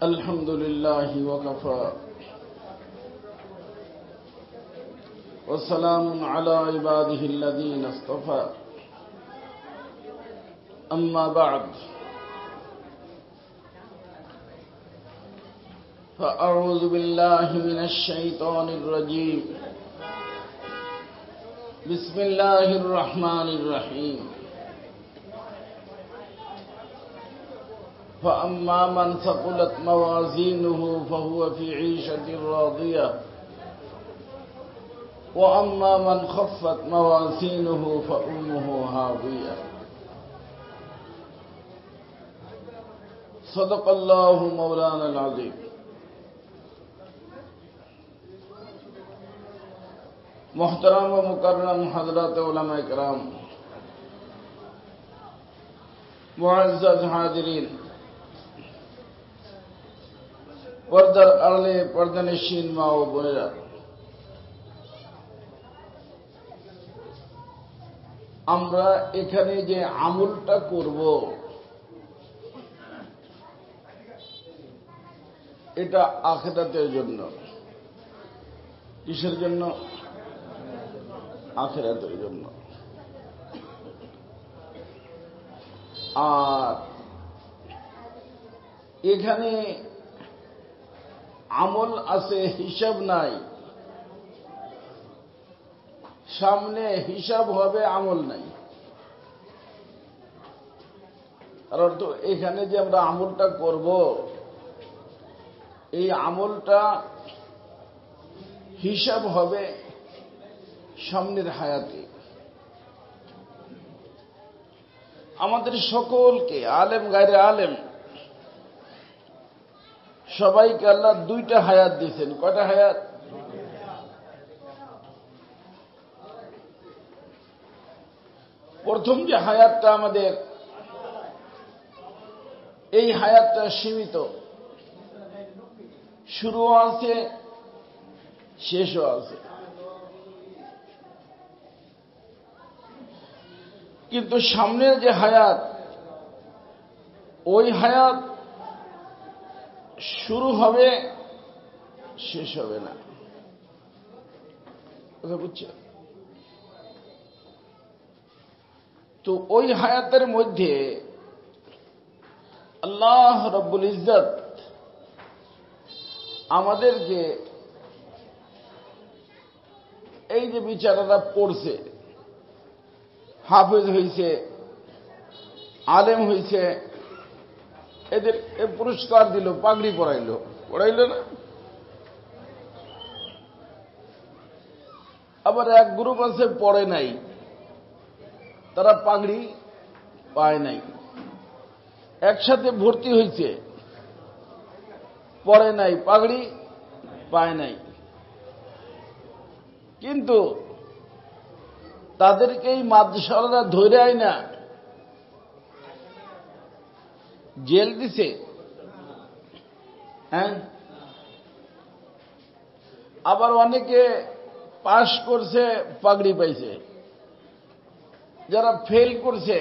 الحمد لله وكفى وسلام على عباده الذين اصطفى أما بعد فأعوذ بالله من الشيطان الرجيم بسم الله الرحمن الرحيم فأما من ثقلت موازينه فهو في عيشة راضية وأما من خفت موازينه فأمه هاوية صدق الله مولانا العظيم محترم و مکرم حضرات علماء کرام معزز حاضرین পর্দার আড়ালে পর্দানশীন মা ও বোনেরা, আমরা এখানে যে আমলটা করব এটা আখিরাতের জন্য। কিসের জন্য? আখিরাতের জন্য। আর এখানে আমল আছে, হিসাব নাই। সামনে হিসাব হবে, আমল নাই। আর অর্থ এখানে যে আমরা আমলটা করব, এই আমলটা হিসাব হবে সামনের হায়াতে। আমাদের সকলকে, আলেম গায়রে আলেম, সবাইকে আল্লাহ দুইটা হায়াত দিয়েছেন। কয়টা হায়াত? প্রথম যে হায়াতটা আমাদের, এই হায়াতটা সীমিত, শুরুও আছে শেষও আছে। কিন্তু সামনের যে হায়াত, ওই হায়াত শুরু হবে, শেষ হবে না। কথা বুঝছেন? তো ওই হায়াতের মধ্যে আল্লাহ রব্বুল ইজ্জত আমাদেরকে এই যে বিচারারা পড়ছে, হাফেজ হইছে, আলেম হইছে, এদের পুরস্কার দিল, পাগড়ি পরাইলো না? আবার এক গ্রুপ আছে পড়ে নাই, তারা পাগড়ি পায় নাই। একসাথে ভর্তি হয়েছে, পড়ে নাই, পাগড়ি পায় নাই। কিন্তু তাদেরকে এই মাদ্রাসাওয়ালারা ধরে আয় না, জেল দিছে। হ্যাঁ, আবার অনেকে পাশ করছে, পাগড়ি পাইছে। যারা ফেল করছে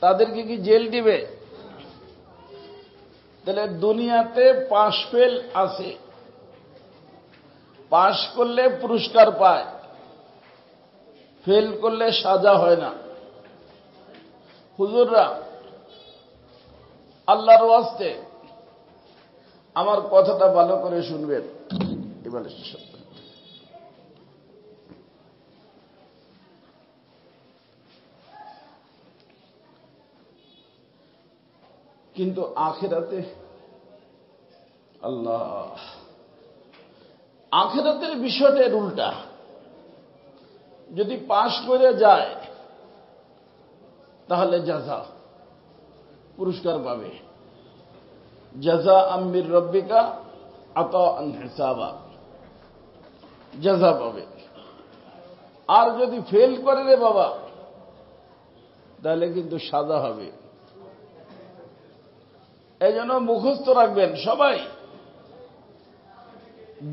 তাদেরকে কি জেল দিবে? তাহলে দুনিয়াতে পাশ ফেল আছে। পাশ করলে পুরস্কার পায়, ফেল করলে সাজা হয় না। হুজুররা, আল্লাহর ওয়াস্তে আমার কথাটা ভালো করে শুনবেন। এবারে কিন্তু আখিরাতে আল্লাহ, আখিরাতের বিষয়টা উল্টা। যদি পাশ করে যায় তাহলে জাযা, পুরস্কার পাবে। জাযা আমির রব্বিকা আতাআন হিসাবা, জাযা পাবে। আর যদি ফেল করে রে বাবা, তাহলে কিন্তু সাজা হবে। এই জন্য মুখস্থ রাখবেন সবাই,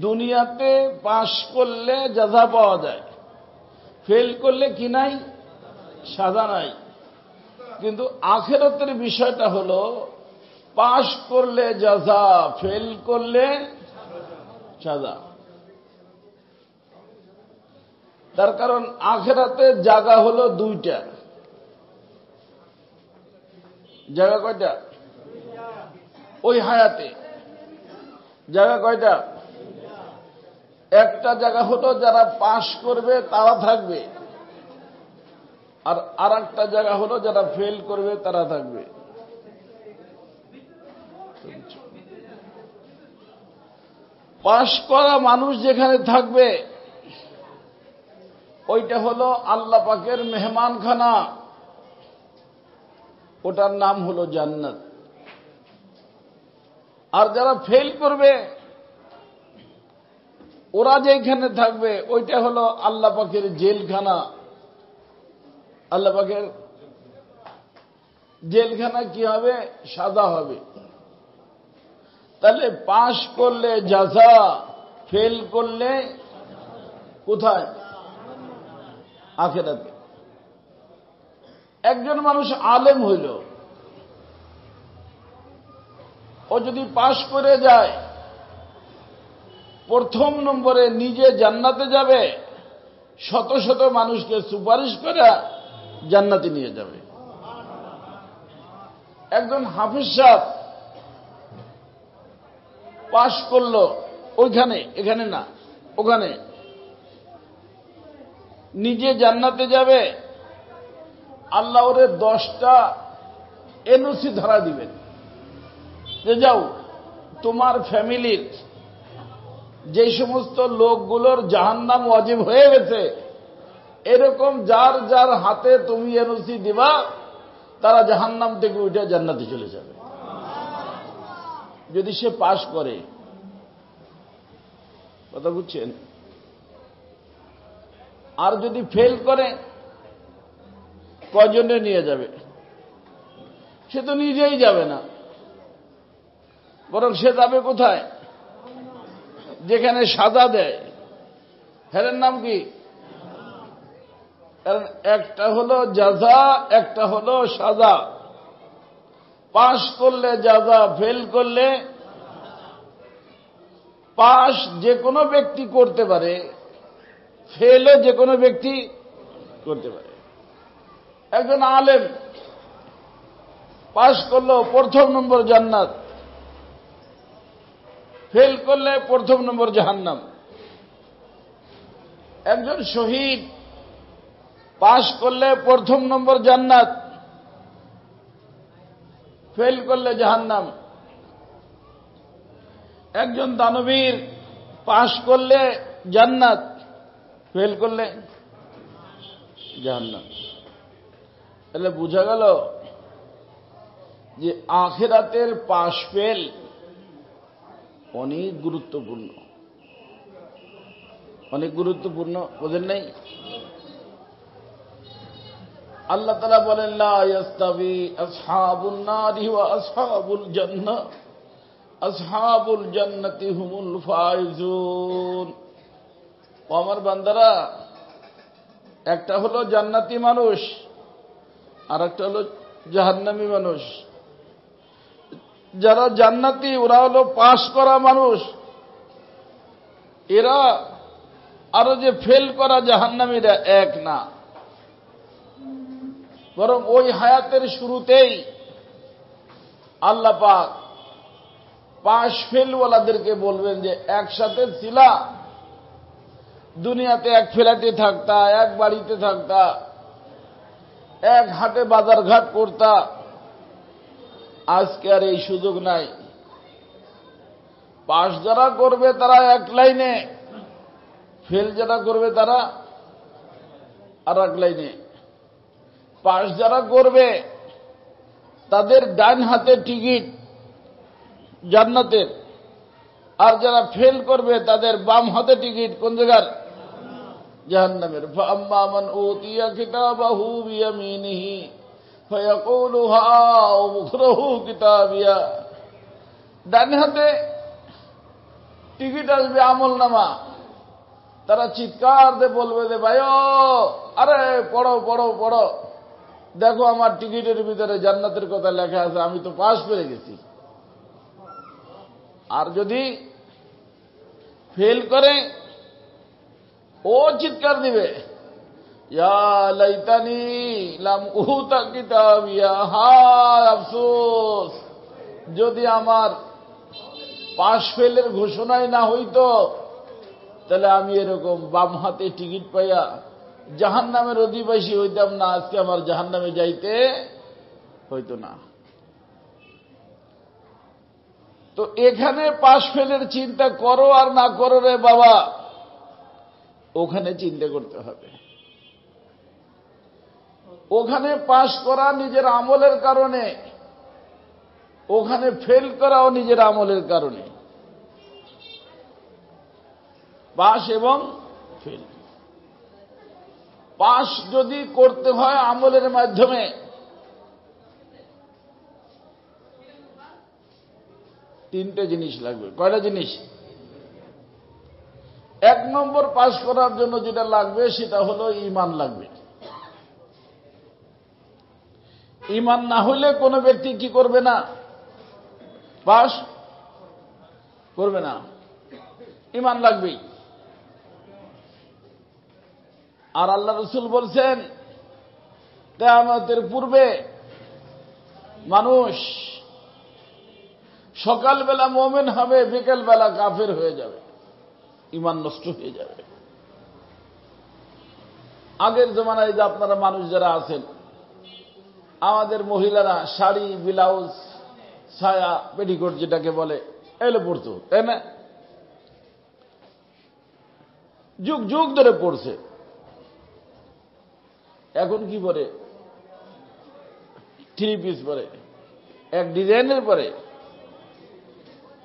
দুনিয়াতে পাশ করলে জাযা পাওয়া যায়, ফেল করলে কি নাই? সাজা নাই। কিন্তু আখিরাতের বিষয়টা হলো পাশ করলে জাযা, ফেল করলে সাজা। তার কারণ আখিরাতে জায়গা হলো দুইটা। জায়গা কয়টা? ওই হায়াতে জায়গা কয়টা? একটা জায়গা হলো যারা পাশ করবে তারা থাকবে, আর আরেকটা জায়গা হলো যারা ফেল করবে তারা থাকবে। পাশ করা মানুষ যেখানে থাকবে ওইটা হলো আল্লাহ পাকের মেহমানখানা, ওটার নাম হলো জান্নাত। আর যারা ফেল করবে ওরা যেখানে থাকবে ওইটা হলো আল্লাহ পাকের জেলখানা। আল্লাহ পাকের জেলখানা কি হবে? সাজা হবে। তাহলে পাশ করলে জাযা, ফেল করলে কোথায়? আখিরাতে। একজন মানুষ আলেম হইল, ও যদি পাশ করে যায় প্রথম নম্বরে নিজে জান্নাতে যাবে, শত শত মানুষকে সুপারিশ করে জান্নাতে নিয়ে যাবে। একজন হাফিজ সাহেব পাশ করলো ওইখানে, এখানে না ওখানে, নিজে জান্নাতে যাবে, আল্লাহ ওরে 10টা এনওসি ধরা দিবেন যে যাও তোমার ফ্যামিলির যে সমস্ত লোকগুলোর জাহান্নাম ওয়াজিব হয়ে গেছে এরকম যার যার হাতে তুমি এনওসি দিবা তারা জাহান্নাম থেকে উঠে জান্নাতে চলে যাবে, যদি সে পাশ করে। কথা বুঝছেন? আর যদি ফেল করে কজনে নিয়ে যাবে? সে তো নিজেই যাবে না, বরং সে যাবে কোথায়? যেখানে সাজা দেয়। হেরের নাম কি? কারণ একটা হলো জাযা, একটা হলো সাজা। পাশ করলে জাযা, ফেল করলে। পাশ যে কোনো ব্যক্তি করতে পারে, ফেলও যে কোনো ব্যক্তি করতে পারে। একজন আলেম পাশ করলো প্রথম নম্বর জান্নাত, ফেল করলে প্রথম নম্বর জাহান্নাম। একজন শহীদ পাশ করলে প্রথম নম্বর জান্নাত, ফেল করলে জাহান্নাম। একজন দানবীর পাশ করলে জান্নাত, ফেল করলে জাহান্নাম। তাহলে বোঝা গেল যে আখিরাতের পাশ ফেল অনেক গুরুত্বপূর্ণ, অনেক গুরুত্বপূর্ণ। বোঝেন নাই? আল্লাহ তাআলা বলেন লা ইয়াস্তাবি আসহাবুন নারি ওয়া আসহাবুল জান্নাহ, আসহাবুল জান্নাতি হুমুল ফাইজুন। ও আমার বান্দারা, একটা হলো জান্নাতি মানুষ আর একটা হলো জাহান্নামী মানুষ। যারা জান্নাতি ওরা হলো পাশ করা মানুষ, এরা আরো যে ফেল করা জাহান্নামীরা এক না, বরং ওই হায়াতের শুরুতেই আল্লাহ পাক পাশ ফেলওয়ালাদেরকে বলবেন যে একসাথে ছিলা, দুনিয়াতে এক ফ্ল্যাটে থাকতা, এক বাড়িতে থাকতা, এক হাটে বাজার ঘাট করতা, আজকে আর এই সুযোগ নাই। পাশ যারা করবে তারা এক লাইনে, ফেল যারা করবে তারা আর এক লাইনে। পাশ যারা করবে তাদের ডান হাতে টিকিট জান্নাতের, আর যারা ফেল করবে তাদের বাম হাতে টিকিট কোন জায়গার? জাহান্নামের। ফাআম্মা মান উতিয়া কিতাবাহু বিয়ামিনিহি ফায়াকুলু হাউ মুকরাহু কিতাবিয়া। ডান হাতে টিকিট আসবে আমলনামা, তারা চিৎকার দিয়ে বলবে যে ভাইও আরে পড়ো পড়ো পড়ো, দেখো আমার টিকিটের ভিতরে জান্নাতের কথা লেখা আছে, আমি তো পাশ করে গেছি। আর যদি ফেল করে ও চিৎকার দিবে, ইয়া লাইতানি লাম উতা কিতাবিয়া, হায় আফসোস, যদি আমার পাশ ফেলের ঘোষণাই না হইতো, তাহলে আমি এরকম বাম হাতে টিকিট পাইয়া জাহান্নামের অধিবাসী হইতাম না, আজকে আমার জাহান্নামে যাইতে হইতো না। তো এখানে পাশ ফেলের চিন্তা করো আর না করো রে বাবা, ওখানে চিন্তা করতে হবে। ওখানে পাশ করা নিজের আমলের কারণে, ওখানে ফেল করাও নিজের আমলের কারণে। পাশ এবং ফেল, পাশ যদি করতে হয় আমলের মাধ্যমে, তিনটে জিনিস লাগবে। কয়টা জিনিস? এক নম্বর, পাশ করার জন্য যেটা লাগবে সেটা হলো ঈমান লাগবে। ঈমান না হইলে কোনো ব্যক্তি কি করবে না? পাশ করবে না। ঈমান লাগবেই। আর আল্লাহ রাসূল বলছেন, কিয়ামতের পূর্বে মানুষ সকালবেলা মুমিন হবে, বিকেলবেলা কাফের হয়ে যাবে, ঈমান নষ্ট হয়ে যাবে। আগের জমানায় যে আপনারা মানুষ যারা আছেন, আমাদের মহিলারা শাড়ি, ব্লাউজ, ছায়া, পেটিকোট যেটাকে বলে, এগুলো পড়তো, তাই না? যুগ যুগ ধরে পড়ছে। এখন কি পরে? থ্রি পিস পরে, এক ডিজাইনের পরে।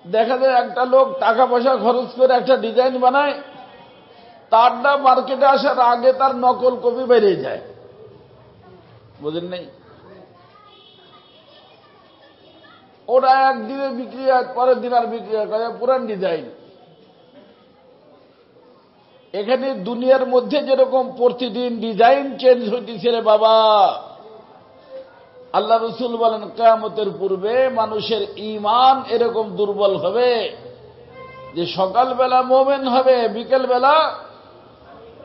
দেখা যায় একটা লোক টাকা পয়সা খরচ করে একটা ডিজাইন বানায়, তারটা মার্কেটে আসার আগে তার নকল কপি বেরিয়ে যায়। বুঝেন নাই? ওটা একদিনে বিক্রি হয়, পরের দিন আর বিক্রি হয়, পুরান ডিজাইন। এখানে দুনিয়ার মধ্যে যেরকম প্রতিদিন ডিজাইন চেঞ্জ হইতেছে রে বাবা, আল্লাহ রাসূল বলেন কিয়ামতের পূর্বে মানুষের ঈমান এরকম দুর্বল হবে যে সকালবেলা মুমিন হবে, বিকেলবেলা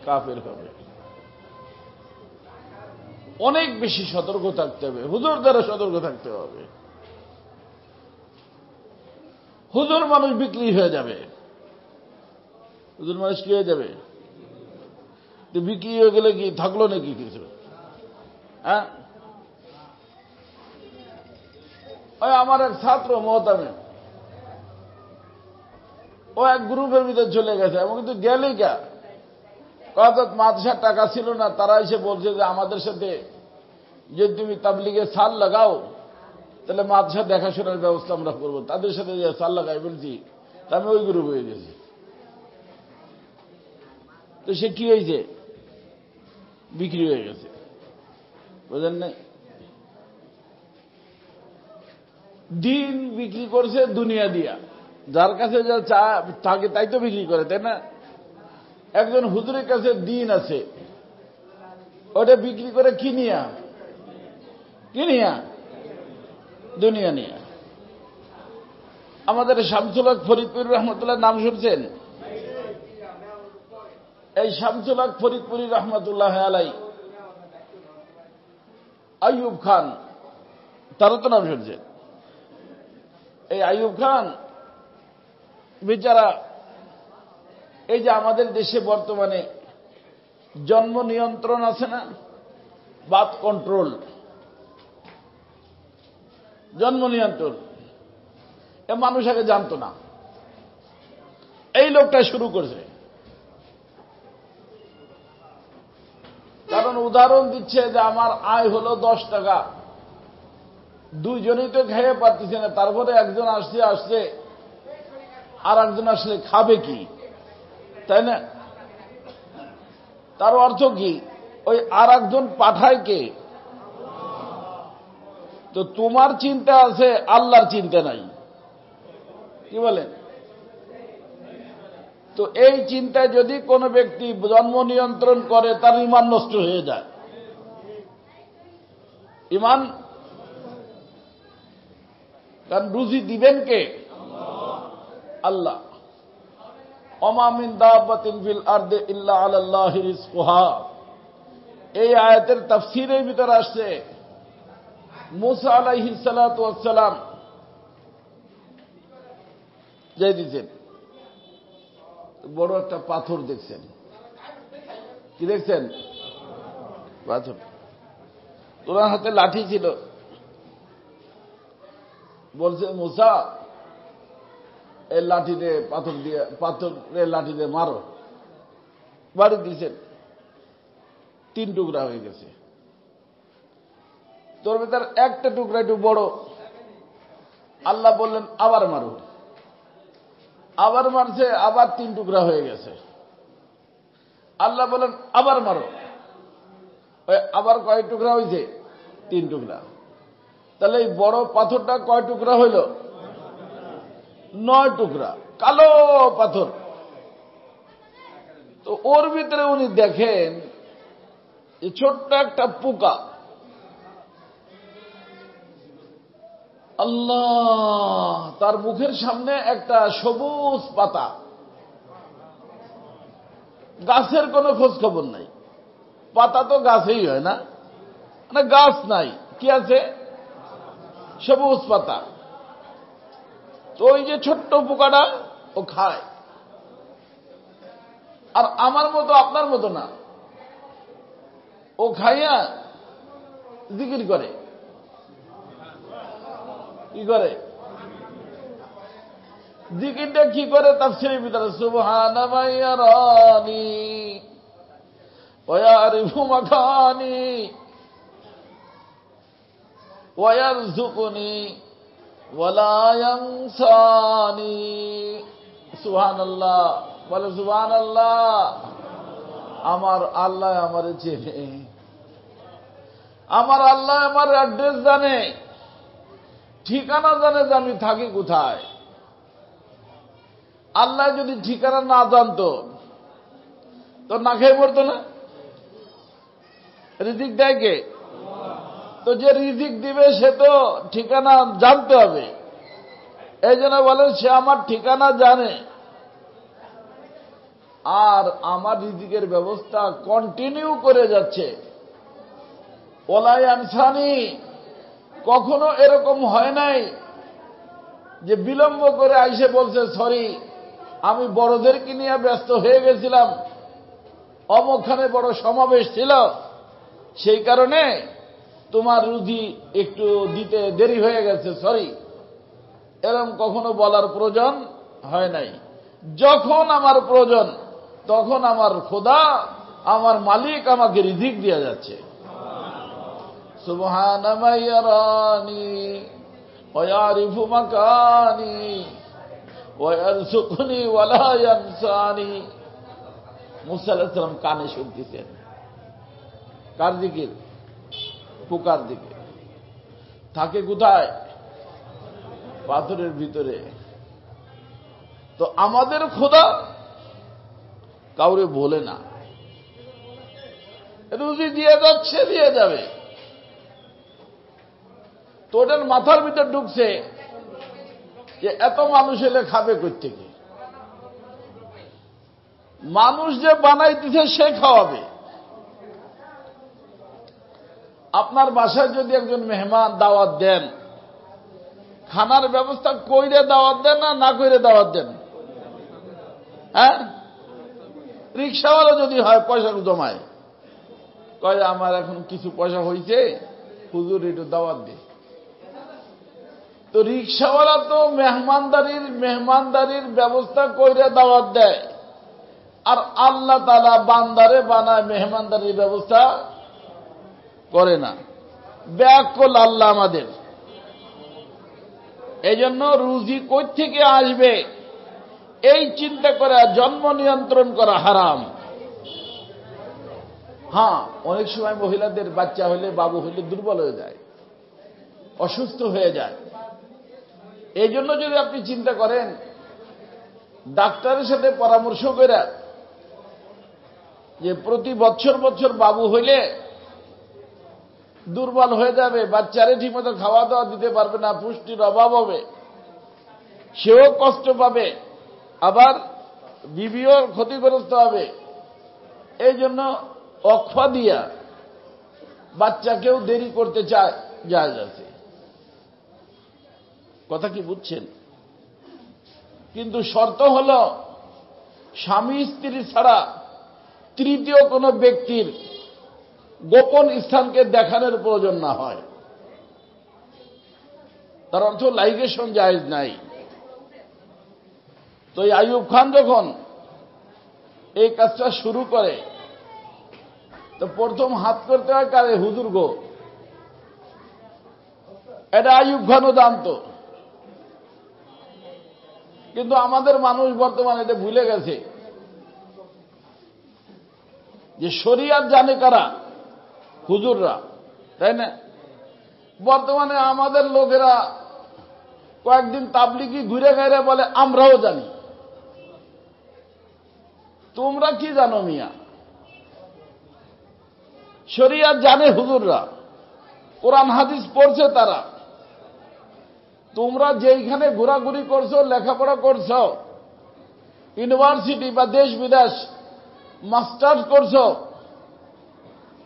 কাফের হবে। অনেক বেশি সতর্ক থাকতে হবে, হুজুর দ্বারা সতর্ক থাকতে হবে। হুজুর মানুষ বিক্রি হয়ে যাবে। হুজুর মানুষ কি হয়ে যাবে? তো বিক্রি হয়ে গেলে কি থাকলো নাকি কিছু? হ্যাঁ, ওই আমার এক ছাত্র মহতামে, ও এক গ্রুপের ভিতরে চলে গেছে, এবং কিন্তু গেলে কে কত মাদ্রাসার টাকা ছিল না, তারা এসে বলছে যে আমাদের সাথে যদি তুমি তাবলিগে সাল লাগাও তাহলে মাদ্রাসা দেখাশোনার ব্যবস্থা আমরা করবো। তাদের সাথে যে সাল লাগাই বলছি, তা আমি ওই গ্রুপ হয়ে গেছি। তো সে কি হয়েছে? বিক্রি হয়ে গেছে। বুঝলেন না? দিন বিক্রি করছে দুনিয়া দিয়া, যার কাছে যা চা থাকে তাই তো বিক্রি করে, তাই না? একজন হুজুরের কাছে দিন আছে, ওটা বিক্রি করে কিনিয়া দুনিয়া নিয়ে। আমাদের শামসুল হক ফরিদপুর রহমতুল্লাহ নাম শুনছেন? এই শামসুল হক ফরিদপুরি রহমতুল্লাহ আলাই, আইয়ুব খান, তারও তো নাম শুনছেন। এই আইয়ুব খান বেচারা, এই যে আমাদের দেশে বর্তমানে জন্ম নিয়ন্ত্রণ আছে না, বার্থ কন্ট্রোল, জন্ম নিয়ন্ত্রণ, এ মানুষ আগে জানতো না, এই লোকটা শুরু করছে। কারণ উদাহরণ দিচ্ছে যে আমার আয় হলো 10 টাকা, দুইজনেই তো খেয়ে পারতেছে না, তারপরে একজন আসছে আর একজন আসলে খাবে কি, তাই না? তার অর্থ কি? ওই আর একজন পাঠায় কে? তো তোমার চিন্তা আছে, আল্লাহর চিন্তা নাই। কি বলেন? তো এই চিন্তায় যদি কোনো ব্যক্তি জন্ম নিয়ন্ত্রণ করে, তার ঈমান নষ্ট হয়ে যায়। ঈমান, কারণ রুজি দিবেন কে? আল্লাহ। ওমা মিন দাব্বাতিন ফিল আরদি ইল্লা আলাল্লাহি রিজকুহা, এই আয়াতের তাফসীরের ভিতরে আসছে মুসা আলাইহিস সালাতু ওয়াস সালাম যাইতেছেন, বড় একটা পাথর দেখছেন। কি দেখছেন? পাথর। ওনার হাতে লাঠি ছিল। বলছে, মুসা এই লাঠি দিয়ে পাথরের লাঠি দিয়ে মারো। বাড়ি দিয়েছেন, 3 টুকরা হয়ে গেছে। তোর ভিতর একটা টুকরা একটু বড়। আল্লাহ বললেন আবার মারো। আবার মারছে, আবার 3 টুকরা হয়ে গেছে। আল্লাহ বললেন আবার মারো। আবার কয় টুকরা হয়েছে? 3 টুকরা। তাহলে এই বড় পাথরটা কয় টুকরা হইল? 9 টুকরা, কালো পাথর। তো ওর ভিতরে উনি দেখেন ছোট্ট একটা পোকা। আল্লাহ, তার মুখের সামনে একটা সবুজ পাতা, গাছের কোনো খোঁজ খবর নাই। পাতা তো গাছেই হয় না, মানে গাছ নাই, কি আছে? সবুজ পাতা। তো ওই যে ছোট্ট পোকাটা ও খায়। আর আমার মতো আপনার মতো না, ও খাইয়া জিকির করে। কি করে? জিকিরটা কি করে? তাফসীরের ভিতরে সুবহানা মান ইয়ারানি ওয়া ইয়ারিফু মাকানি ওয়া ইয়ারযুকুনি ওয়া লা ইয়ানসানি। সুবহানাল্লাহ, বলে সুবহানাল্লাহ। আমার আল্লাহ আমারে চেনে, আমার আল্লাহ আমার অ্যাড্রেস জানে, ঠিকানা জানে যে আমি থাকি কোথায়। আল্লাহ যদি ঠিকানা না জানতো তো না খেয়ে পড়তো না। রিজিক দেয় কে? তো যে রিজিক দিবে সে তো ঠিকানা জানতে হবে। এই জন্য বলেন সে আমার ঠিকানা জানে, আর আমার রিজিকের ব্যবস্থা কন্টিনিউ করে যাচ্ছে। ওলা ইয়ানসানি, কখনো এরকম হয় নাই যে বিলম্ব করে আইসে বলছে সরি, আমি বড়দেরকে নিয়ে ব্যস্ত হয়ে গেছিলাম, অমুকখানে বড় সমাবেশ ছিল, সেই কারণে তোমার রুজি একটু দিতে দেরি হয়ে গেছে, সরি। এরকম কখনো বলার প্রয়োজন হয় নাই। যখন আমার প্রয়োজন তখন আমার খোদা, আমার মালিক আমাকে রিজিক দিয়ে যাচ্ছে। সুবহানা মান ইয়ারানি ওয়া ইয়ারিফু মাকানি ওয়া ইয়ারযুকুনি ওয়া লা ইয়ানসানি। মুসা আলাইহিস সালাম কানে শুনতেছেন। কার জিকির? পোকার দিকে। থাকে কোথায়? পাথরের ভিতরে। তো আমাদের খোদা কাউরে বলে না, রুজি দিয়ে যাচ্ছে, দিয়ে যাবে। তো ওটার মাথার ভিতর ঢুকছে যে এত মানুষ এলে খাবে কই থেকে? মানুষ যে বানাইতেছে সে খাওয়াবে। আপনার বাসায় যদি একজন মেহমান দাওয়াত দেন, খানার ব্যবস্থা কইরে দাওয়াত দেন না না কইরে দাওয়াত দেন? হ্যাঁ, রিক্সাওয়ালা যদি হয় পয়সা জমায়, কয় আমার এখন কিছু পয়সা হয়েছে, হুজুর একটু দাওয়াত দে। তো রিক্সাওয়ালা তো মেহমানদারির ব্যবস্থা কইরে দাওয়াত দেয়, আর আল্লাহ তাআলা বান্দারে বানায় মেহমানদারির ব্যবস্থা করে না। ব্যাকুল আল্লাহ আমাদের। এই জন্য রুজি কই থেকে আসবে এই চিন্তা করে জন্ম নিয়ন্ত্রণ করা হারাম। হ্যাঁ, অনেক সময় মহিলাদের বাচ্চা হইলে, বাবু হইলে দুর্বল হয়ে যায়, অসুস্থ হয়ে যায়। এই জন্য যদি আপনি চিন্তা করেন ডাক্তারের সাথে পরামর্শ করে যে প্রতি বছর বাবু হইলে দুর্বল হয়ে যাবে, বাচ্চারে ঠিকমতো খাওয়া দাওয়া দিতে পারবে না, পুষ্টির অভাব হবে, সেও কষ্ট পাবে, আবার বিবিও ক্ষতিগ্রস্ত হবে। এই জন্য অক্ফা দিয়া বাচ্চাকেও দেরি করতে চায়, জায়েজ আছে। কথা কি বুঝছেন? কিন্তু শর্ত হল স্বামী স্ত্রী ছাড়া তৃতীয় কোনো ব্যক্তির গোপন স্থানকে দেখানোর প্রয়োজন না হয়। তার অর্থ লাইগেশন জায়েজ নাই। তো এই আইয়ুব খান যখন এই কাজটা শুরু করে তো প্রথম হাত করতে হয় কারে? হুজুর গো। এটা আইয়ুব খানও জানতো, কিন্তু আমাদের মানুষ বর্তমানে এটা ভুলে গেছে যে শরিয়াত জানে কারা? হুজুররা, তাই না? বর্তমানে আমাদের লোকেরা কয়েকদিন তাবলিগি ঘুরে গেলে বলে আমরাও জানি। তোমরা কি জানো মিয়া? শরিয়াত জানে হুজুররা, কোরআন হাদিস পড়ছে তারা। তোমরা যেইখানে ঘোরাঘুরি করছো, লেখাপড়া করছো, ইউনিভার্সিটি বা দেশ বিদেশ মাস্টার্স করছো,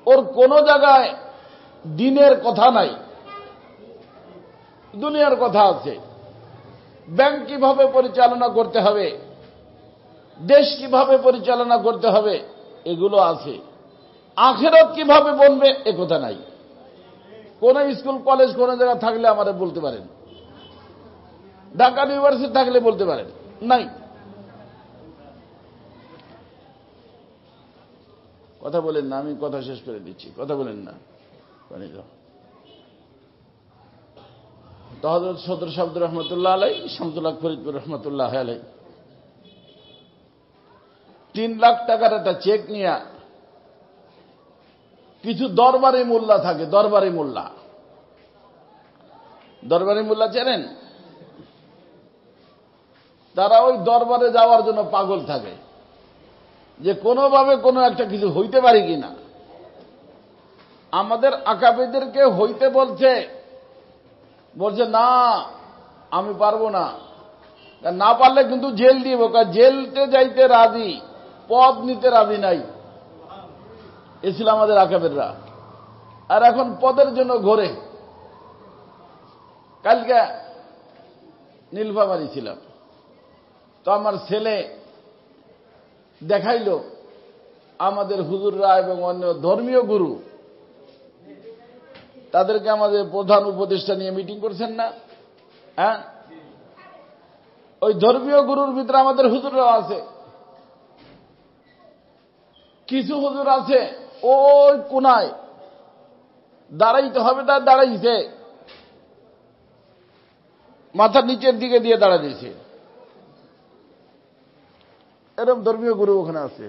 ওর কোন জায়গায় দিনের কথা নাই, দুনিয়ার কথা আছে। ব্যাংক কিভাবে পরিচালনা করতে হবে, দেশ কিভাবে পরিচালনা করতে হবে, এগুলো আছে। আখিরাত কিভাবে বনবে এ কথা নাই। কোন স্কুল কলেজ কোন জায়গায় থাকলে আমারে বলতে পারেন, ঢাকা ইউনিভার্সিটি থাকলে বলতে পারেন, নাই। কথা বলেন না, আমি কথা শেষ করে দিচ্ছি, কথা বলেন না। তো হযরত সদর শাহ রহমতুল্লাহ আলাই, শামসুল হক ফরিদপুর রহমতুল্লাহ আলাই 3 লাখ টাকার একটা চেক নিয়ে, কিছু দরবারি মোল্লা থাকে, দরবারি মোল্লা। দরবারি মোল্লা চেনেন? তারা ওই দরবারে যাওয়ার জন্য পাগল থাকে যে কোনোভাবে কোনো একটা কিছু হইতে পারি কিনা। আমাদের আকাবেদেরকে হইতে বলছে, বলছে না আমি পারবো না, না পারলে কিন্তু জেল দিব। জেলতে যাইতে রাজি, পদ নিতে রাজি নাই। এ ছিল আমাদের আকাবেররা। আর এখন পদের জন্য ঘোরে। কালকে নীলফামারী ছিলাম, তো আমার ছেলে দেখাইল আমাদের হুজুররা এবং অন্য ধর্মীয় গুরু তাদেরকে আমাদের প্রধান উপদেষ্টা নিয়ে মিটিং করছেন না? হ্যাঁ, ওই ধর্মীয় গুরুর ভিতরে আমাদের হুজুররাও আছে। কিছু হুজুর আছে ওই কোনায় দাঁড়াইতে হবে, তার দাঁড়াইছে, মাথা নিচের দিকে দিয়ে দাঁড়া দিয়েছে। এরম ধর্মীয় গুরু ওখানে আছে।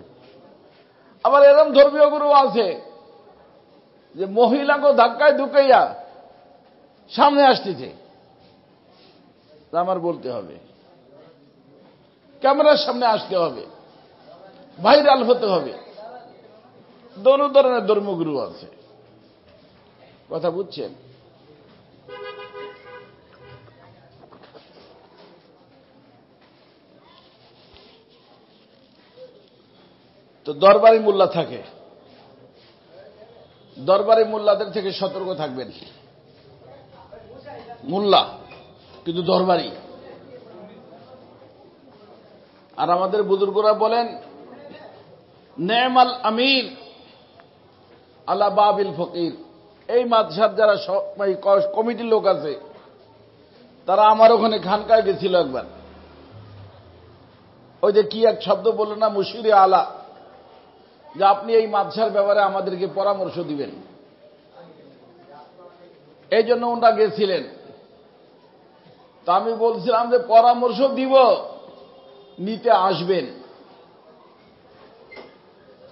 আবার এরম ধর্মীয় গুরু আছে যে মহিলাকে ধাক্কায় ঢুকাইয়া সামনে আসতেছে। আমার বলতে হবে, ক্যামেরার সামনে আসতে হবে, ভাইরাল হতে হবে। দোনো ধরনের ধর্মগুরু আছে। কথা বুঝছেন? তো দরবারি মোল্লা থাকে, দরবারি মোল্লাদের থেকে সতর্ক থাকবেন। মোল্লা কিন্তু দরবারি। আর আমাদের বুজুর্গরা বলেন নেমাল আমির আলা বাবিল ফকির। এই মাদ্রাসার যারা কমিটির লোক আছে তারা আমার ওখানে খানকায় গেছিল একবার। ওই যে কি এক শব্দ বলল না, মুশিরে আলা, যে আপনি এই মাদ্রাসার ব্যাপারে আমাদেরকে পরামর্শ দিবেন। এই জন্য ওনারা গেছিলেন। তা আমি বলছিলাম যে পরামর্শ দিব, নিতে আসবেন।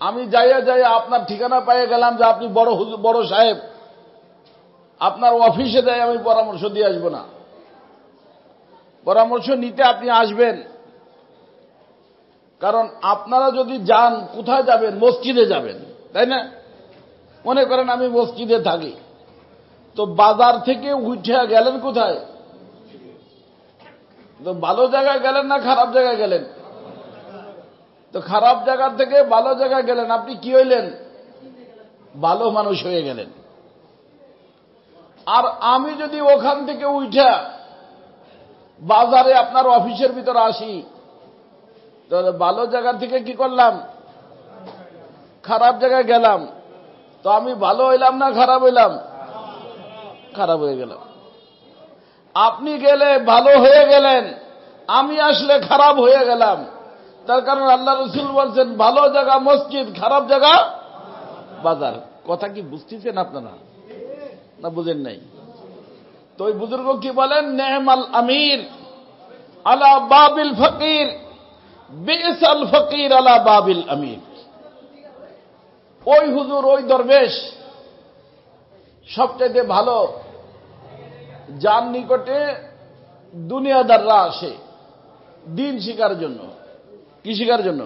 আমি যাইয়া যাইয়া আপনার ঠিকানা পেয়ে গেলাম যে আপনি বড় সাহেব, আপনার অফিসে যাই আমি পরামর্শ দিয়ে আসবো না। পরামর্শ নিতে আপনি আসবেন। কারণ আপনারা যদি যান, কোথায় যাবেন? মসজিদে যাবেন, তাই না? মনে করেন আমি মসজিদে থাকি, তো বাজার থেকে উঠে গেলেন কোথায়? তো ভালো জায়গায় গেলেন না খারাপ জায়গায় গেলেন? তো খারাপ জায়গা থেকে ভালো জায়গায় গেলেন, আপনি কি হইলেন? ভালো মানুষ হয়ে গেলেন। আর আমি যদি ওখান থেকে উঠা বাজারে আপনার অফিসের ভিতর আসি, তাহলে ভালো জায়গা থেকে কি করলাম? খারাপ জায়গায় গেলাম। তো আমি ভালো হইলাম না খারাপ হইলাম? খারাপ হয়ে গেলাম। আপনি গেলে ভালো হয়ে গেলেন, আমি আসলে খারাপ হয়ে গেলাম। তার কারণ আল্লাহ রসুল বলছেন, ভালো জায়গা মসজিদ, খারাপ জায়গা বাজার। কথা কি বুঝতেছেন আপনারা না বুঝেন নাই? তো ওই বুজুর্গ কি বলেন? নেমাল আমির আলা বাবিল ফকির, বিসাল ফকির আলা বাবিল আমির। ওই হুজুর, ওই দরবেশ সবচেয়ে ভালো যার নিকটে দুনিয়াদাররা আসে দিন শিকার জন্য। কি শিকার জন্য?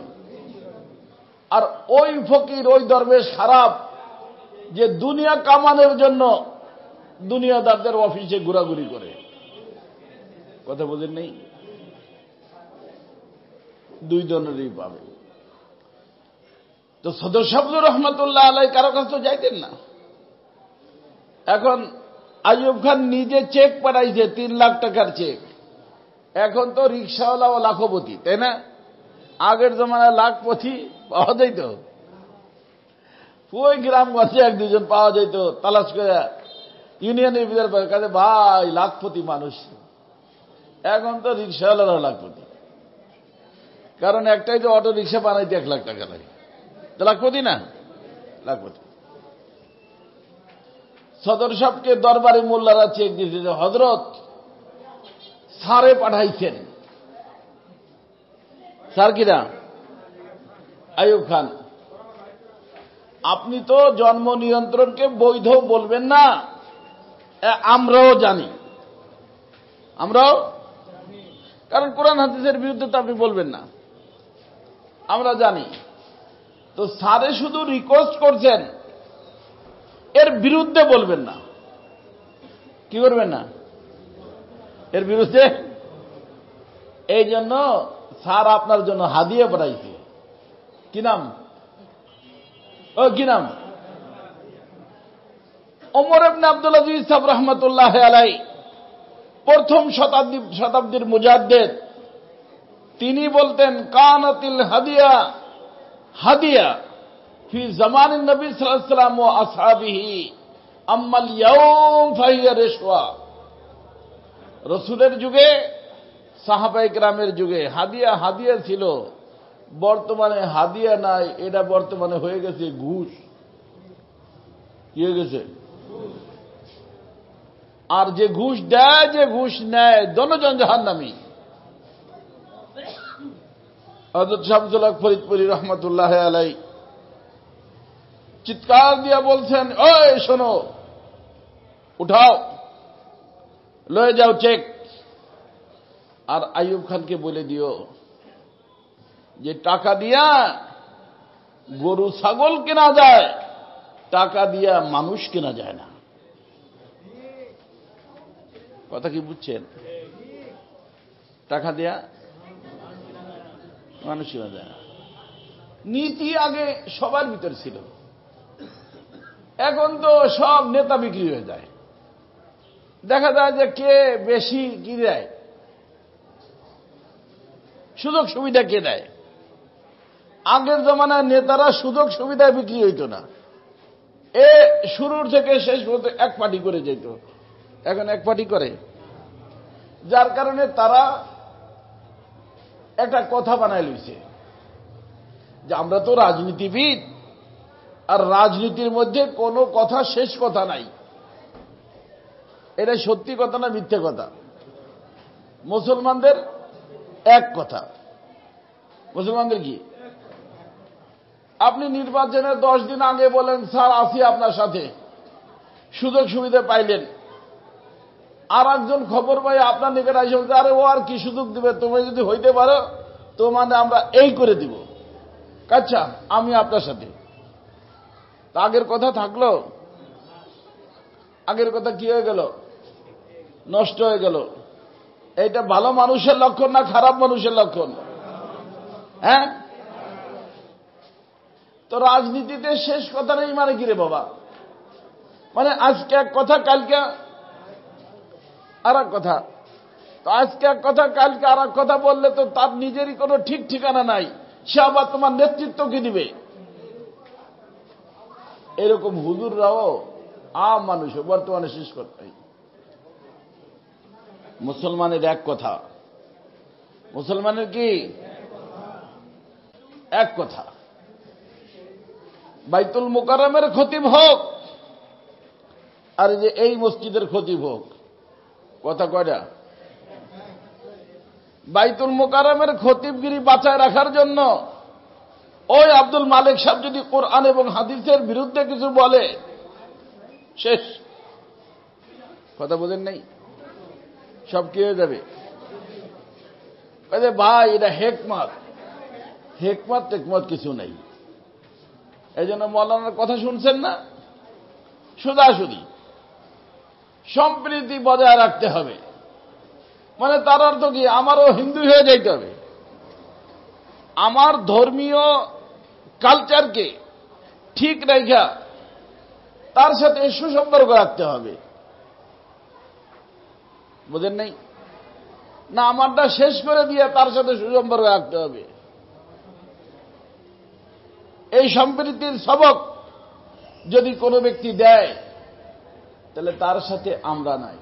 আর ওই ফকির, ওই দরবেশ খারাপ যে দুনিয়া কামানোর জন্য দুনিয়াদারদের অফিসে ঘোরাঘুরি করে। কথা বোঝেন নেই? দুই ধরনেরই পাবে। তো সদর শাবলুর রহমতুল্লাহ আলাই কারো কাছে তো যাইতেন না। এখন আইয়ুব খান নিজে চেক পাঠাইছে, 3 লাখ টাকার চেক। এখন তো রিক্সাওয়ালা ও লাখপতি, তাই না? আগের জমানায় লাখপতি পাওয়া যাইত, ওই গ্রামগঞ্জে 1-2 জন পাওয়া যাইত, তালাশ করে ইউনিয়নের ভিতরে কাছে, ভাই লাখপতি মানুষ। এখন তো রিক্সাওয়ালারাও লাখপতি, কারণ একটাই যে অটো রিক্সা বানাইতে 1 লাখ টাকা লাগে। তো লাখপতি না? লাখপতি। সদর সাহেবকে দরবারে মোল্লারা চেক দিয়েছে যে হযরত স্যারে পাঠাইছেন। স্যার কিনা? আইয়ুব খান। আপনি তো জন্ম নিয়ন্ত্রণকে বৈধ বলবেন না, আমরাও জানি, আমরাও, কারণ কোরআন হাদিসের বিরুদ্ধে তো আপনি বলবেন না, আমরা জানি। তো স্যারে শুধু রিকোয়েস্ট করছেন, এর বিরুদ্ধে বলবেন না। কি করবেন না? এর বিরুদ্ধে। এই জন্য স্যার আপনার জন্য হাদিয়া পাঠাইছে। কি নাম? ও কি নাম? ওমর ইবনে আব্দুল আজিজ সাহেব রহমতুল্লাহ আলাই, প্রথম শতাব্দীর মুজাদ্দিদ। তিনি বলতেন, কানাতিল হাদিয়া হাদিয়া ফি জামানিন নবী সাল্লাল্লাহু আলাইহি ওয়াসাল্লাম ওয়া আসহাবিহি, আম্মাল ইয়াউম ফাহিয়া রিশওয়া। রাসূলের যুগে, সাহাবায়ে কেরামের যুগে হাদিয়া হাদিয়া ছিল, বর্তমানে হাদিয়া নাই, এটা বর্তমানে হয়ে গেছে ঘুষ। কি হয়ে গেছে? আর যে ঘুষ দেয়, যে ঘুষ নেয়, দনজন জাহান্নামী। হযরত শামসুল হক ফরিদপুরি রহমতুল্লাহ আলাই চিৎকার দিয়া বলছেন, ওই শোনো, উঠাও, লয়ে যাও চেক। আর আইয়ুব খানকে বলে দিও যে টাকা দিয়া গরু ছাগল কেনা যায়, টাকা দিয়া মানুষ কেনা যায় না। কথা কি বুঝছেন? টাকা দিয়া মানুষ কেনা যায় না। নীতি আগে সবার ভিতর ছিল, এখন তো সব নেতা বিক্রি হয়ে যায়। দেখা যায় যে কে বেশি কি দেয়, সুযোগ সুবিধা কে দেয়। আগের জমানায় নেতারা সুযোগ সুবিধায় বিক্রি হইত না, এ শুরুর থেকে শেষ পর্যন্ত এক পার্টি করে যেত। এখন এক পার্টি করে, যার কারণে তারা একটা কথা বানায় লইছে যে আমরা তো রাজনীতিবিদ, আর রাজনীতির মধ্যে কোনো কথা শেষ কথা নাই। এটা সত্যি কথা না মিথ্যে কথা? মুসলমানদের এক কথা। মুসলমানদের কি? আপনি নির্বাচনের 10 দিন আগে বলেন, স্যার আসি আপনার সাথে, সুযোগ সুবিধা পাইলেন। আর একজন খবর পাই আপনার নিকট এসে বলছে, আরে ও আর কি সুযোগ দিবে, তুমি যদি হইতে পারো তো মানে আমরা এই করে দিব। আচ্ছা, আমি আপনার সাথে। আগের কথা থাকলো, আগের কথা কি হয়ে গেল? নষ্ট হয়ে গেল। এইটা ভালো মানুষের লক্ষণ না খারাপ মানুষের লক্ষণ? হ্যাঁ, তো রাজনীতিতে শেষ কথা নেই মানে কি রে বাবা? মানে আজকে এক কথা, কালকে আর এক কথা। তো আজকে এক কথা, কালকে আর এক কথা বললে তো তার নিজেরই কোনো ঠিক ঠিকানা নাই। সে আবার তোমার নেতৃত্ব কি দিবে? এরকম হুজুররাও আম মানুষ বর্তমানে শেষ করতে। মুসলমানের এক কথা, মুসলমানের কি এক কথা। বাইতুল মুকাররমের খতিব হোক আর যে এই মসজিদের খতিব হোক, কথা কয়টা? বাইতুল মুকাররমের খতিবগিরি বাঁচায় রাখার জন্য ওই আব্দুল মালিক সাহেব যদি কোরআন এবং হাদিসের বিরুদ্ধে কিছু বলে, শেষ কথা। বোঝেন নাই? সব কি হয়ে যাবে? ভাই এটা হেকমত, হেকমত টেকমত কিছু নাই। এই জন্য মৌলানার কথা শুনছেন না, সোজাসুজি সম্প্রীতি বজায় রাখতে হবে। মানে তার অর্থ কি? আমারও হিন্দু হয়ে যাইতে হবে, আমার ধর্মীয় কালচারকে ঠিক রাখা তার সাথে সুসম্পর্ক রাখতে হবে। বোঝেন নাই? না আমারটা শেষ করে দিয়ে তার সাথে সুসম্পর্ক রাখতে হবে। এই সম্প্রীতির সবক যদি কোনো ব্যক্তি দেয় তাহলে তার সাথে আমরা নাই।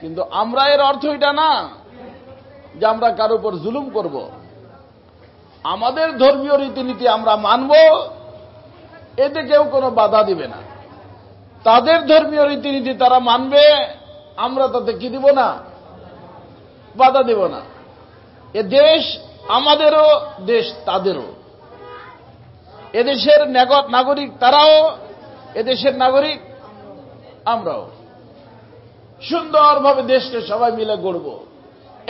কিন্তু আমরা এর অর্থ এটা না যে আমরা কারো উপর জুলুম করব। আমাদের ধর্মীয় রীতিনীতি আমরা মানব, এতে কেউ কোনো বাধা দিবে না। তাদের ধর্মীয় রীতিনীতি তারা মানবে, আমরা তাতে কি দিব না? বাধা দেব না। এ দেশ আমাদেরও, দেশ তাদেরও। এদেশের নাগরিক তারাও, এদেশের নাগরিক আমরাও। সুন্দরভাবে দেশকে সবাই মিলে গড়ব,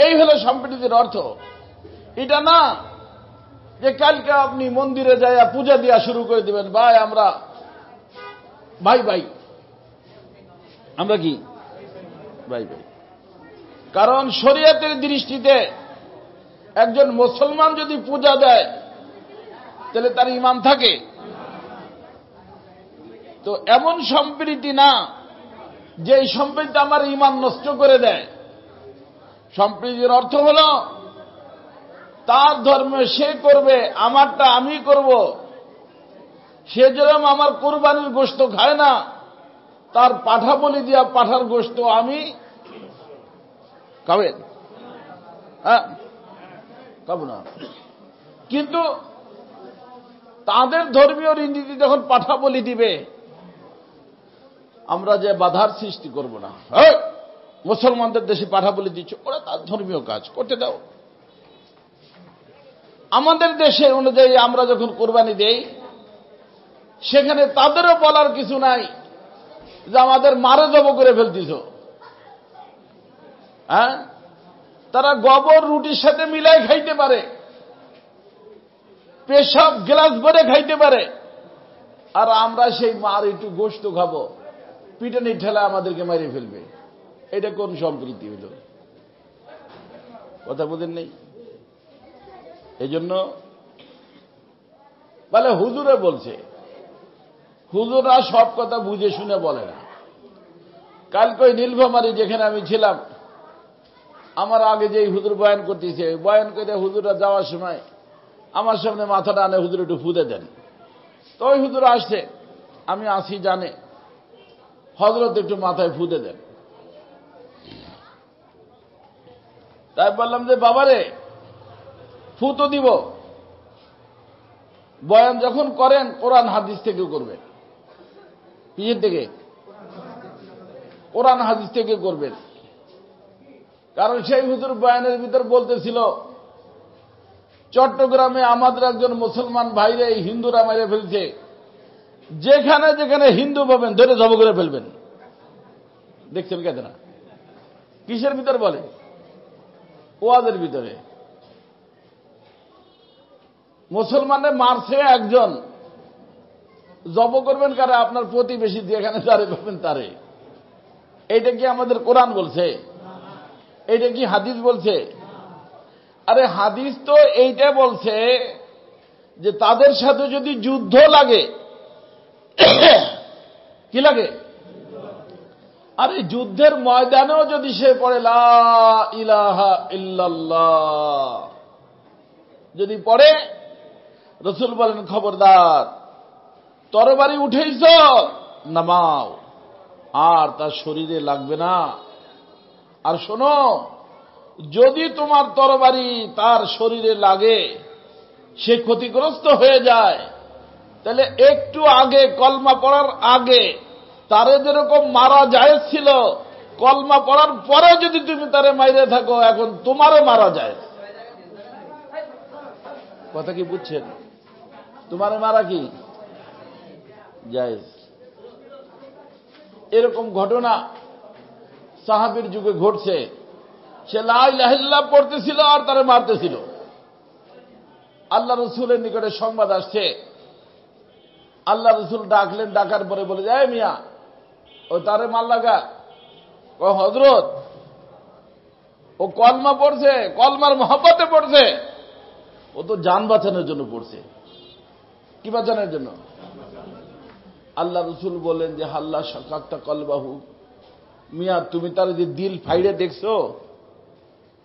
এই হলো সম্প্রীতির অর্থ। এটা না যে কালকে আপনি মন্দিরে যাইয়া পূজা দেওয়া শুরু করে দিবেন, ভাই আমরা ভাই ভাই, আমরা কি ভাই ভাই। কারণ শরীয়তের দৃষ্টিতে একজন মুসলমান যদি পূজা দেয় তাহলে তার ঈমান থাকে। তো এমন সম্প্রীতি না যে এই সম্প্রীতি আমার ঈমান নষ্ট করে দেয়। সম্প্রীতির অর্থ হল তার ধর্ম সে করবে, আমারটা আমি করব। সে যেরকম আমার কোরবানির গোশত খায় না, তার পাঠা বলি দিয়া পাঠার গোশত আমি খাবেন? হ্যাঁ, খাব না। কিন্তু তাদের ধর্মীয় রীতি যখন পাঠা বলি দিবে, আমরা যে বাধার সৃষ্টি করব না। মুসলমানদের দেশে পাঠা বলি দিচ্ছে, ওরা তার ধর্মীয় কাজ করতে দাও। আমাদের দেশের অনুযায়ী আমরা যখন কোরবানি দেই, সেখানে তাদেরও বলার কিছু নাই যে আমাদের মারে জব করে ফেলতিস। হ্যাঁ, তারা গোবর রুটির সাথে মিলাই খাইতে পারে, পেশাব গ্লাস ভরে খাইতে পারে, আর আমরা সেই মার একটু গোশত খাবো, পিটানি ঠেলা আমাদেরকে মারিয়ে ফেলবে। এটা কোন সম্প্রীতি হইল? কথা বোঝেন নেই? এই জন্য বলে হুজুরে বলছে, হুজুররা সব কথা বুঝে শুনে বলে না। কালকে ওই নীলফামারী যেখানে আমি ছিলাম, আমার আগে যে হুজুর বয়ান করতেছে, বয়ান করে হুজুররা যাওয়ার সময় আমার সামনে মাথাটা আনে, হুজুর একটু ফুদে দেন। তো ওই হুজুর আসছে, আমি আসি জানে, হযরত একটু মাথায় ফুদে দেন। তাই বললাম যে বাবারে ফু তো দিব, বয়ান যখন করেন কোরআন হাদিস থেকে করবেন, পিছের থেকে কোরআন হাদিস থেকে করবেন। কারণ সেই হুজুর বয়ানের ভিতর বলতেছিল, চট্টগ্রামে আমাদের একজন মুসলমান ভাইরে এই হিন্দুরা মেরে ফেলছে, যেখানে যেখানে হিন্দু পাবেন ধরে জব করে ফেলবেন। দেখছেন কেন না? কিসের ভিতর বলে? ওয়াজের ভিতরে। মুসলমানের মারছে একজন, জব করবেন কারে? আপনার প্রতিবেশী যেখানে তারে পাবেন তারে। এইটা কি আমাদের কোরআন বলছে? এইটা কি হাদিস বলছে? আরে হাদিস তো এইটা বলছে যে তাদের সাথে যদি যুদ্ধ লাগে, কি লাগে, আর এই যুদ্ধের ময়দানেও যদি সে পড়ে লা ইলাহা ইল্লাল্লাহ যদি পড়ে, রাসূল বলেন খবরদার, তরবারি উঠেইছ নামাও, আর তার শরীরে লাগবে না। আর শোনো, যদি তোমার তরবারি তার শরীরে লাগে, সে ক্ষতিগ্রস্ত হয়ে যায়, তাহলে একটু আগে কলমা পড়ার আগে তারে যেরকম মারা যায় ছিল, কলমা পড়ার পরে যদি তুমি তারে মাইরে থাকো, এখন তোমারও মারা যায়। কথা কি বুঝছেন? তোমারে মারা কি জায়েজ। এরকম ঘটনা সাহাবীর যুগে ঘটছে। সে লা ইলাহা ইল্লাল্লাহ পড়তেছিল আর তারে মারতেছিল। আল্লাহ রসুলের নিকটে সংবাদ আসছে, আল্লাহ রসুল ডাকলেন, ডাকার পরে বলে যায়, মিয়া ও তারে মার লাগা। হযরত, ও কলমা পড়ছে, কলমার মহব্বতে পড়ছে, ও তো জান বাঁচানোর জন্য পড়ছে। কি বাঁচানোর জন্য? আল্লাহ রসুল বললেন যে হাল্লা শাকাক্তা কলবাহু, মিয়া তুমি তার যে দিল ফাইড়ে দেখছো,